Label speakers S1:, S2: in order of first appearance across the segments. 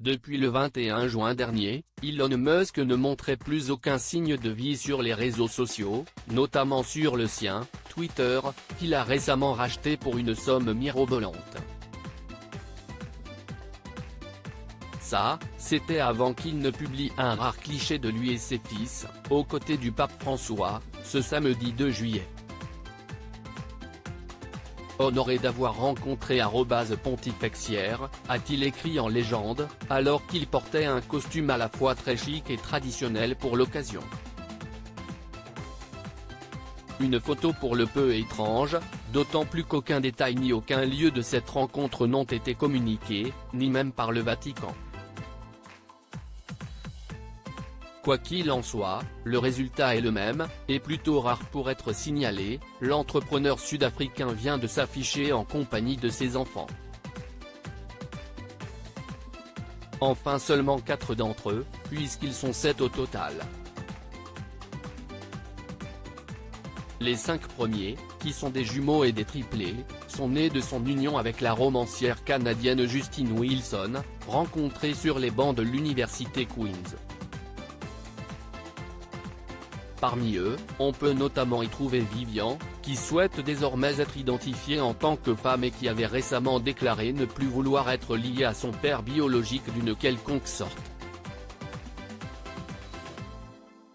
S1: Depuis le 21 juin dernier, Elon Musk ne montrait plus aucun signe de vie sur les réseaux sociaux, notamment sur le sien, Twitter, qu'il a récemment racheté pour une somme mirobolante. Ça, c'était avant qu'il ne publie un rare cliché de lui et ses fils, aux côtés du pape François, ce samedi 2 juillet. Honoré d'avoir rencontré @pontifexière, a-t-il écrit en légende, alors qu'il portait un costume à la fois très chic et traditionnel pour l'occasion. Une photo pour le peu étrange, d'autant plus qu'aucun détail ni aucun lieu de cette rencontre n'ont été communiqués, ni même par le Vatican. Quoi qu'il en soit, le résultat est le même, et plutôt rare pour être signalé, l'entrepreneur sud-africain vient de s'afficher en compagnie de ses enfants. Enfin seulement 4 d'entre eux, puisqu'ils sont 7 au total. Les 5 premiers, qui sont des jumeaux et des triplés, sont nés de son union avec la romancière canadienne Justine Wilson, rencontrée sur les bancs de l'université Queen's. Parmi eux, on peut notamment y trouver Vivian, qui souhaite désormais être identifiée en tant que femme et qui avait récemment déclaré ne plus vouloir être liée à son père biologique d'une quelconque sorte.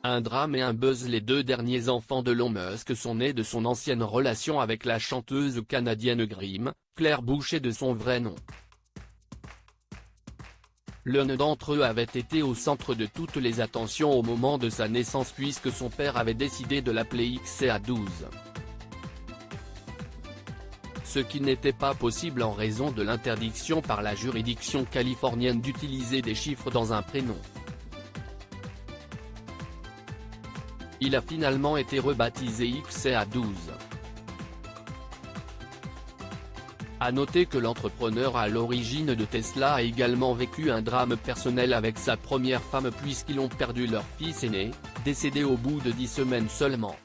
S1: Un drame et un buzz. Les 2 derniers enfants de Elon Musk sont nés de son ancienne relation avec la chanteuse canadienne Grimm, Claire Boucher de son vrai nom. L'un d'entre eux avait été au centre de toutes les attentions au moment de sa naissance puisque son père avait décidé de l'appeler XA12. Ce qui n'était pas possible en raison de l'interdiction par la juridiction californienne d'utiliser des chiffres dans un prénom. Il a finalement été rebaptisé XA12. À noter que l'entrepreneur à l'origine de Tesla a également vécu un drame personnel avec sa première femme puisqu'ils ont perdu leur fils aîné, décédé au bout de 10 semaines seulement.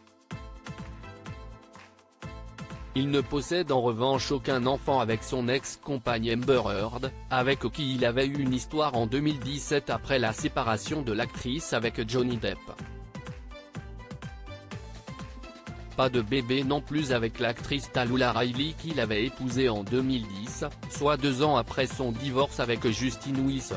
S1: Il ne possède en revanche aucun enfant avec son ex-compagne Amber Heard, avec qui il avait eu une histoire en 2017 après la séparation de l'actrice avec Johnny Depp. Pas de bébé non plus avec l'actrice Talulah Riley qu'il avait épousée en 2010, soit 2 ans après son divorce avec Justine Wilson.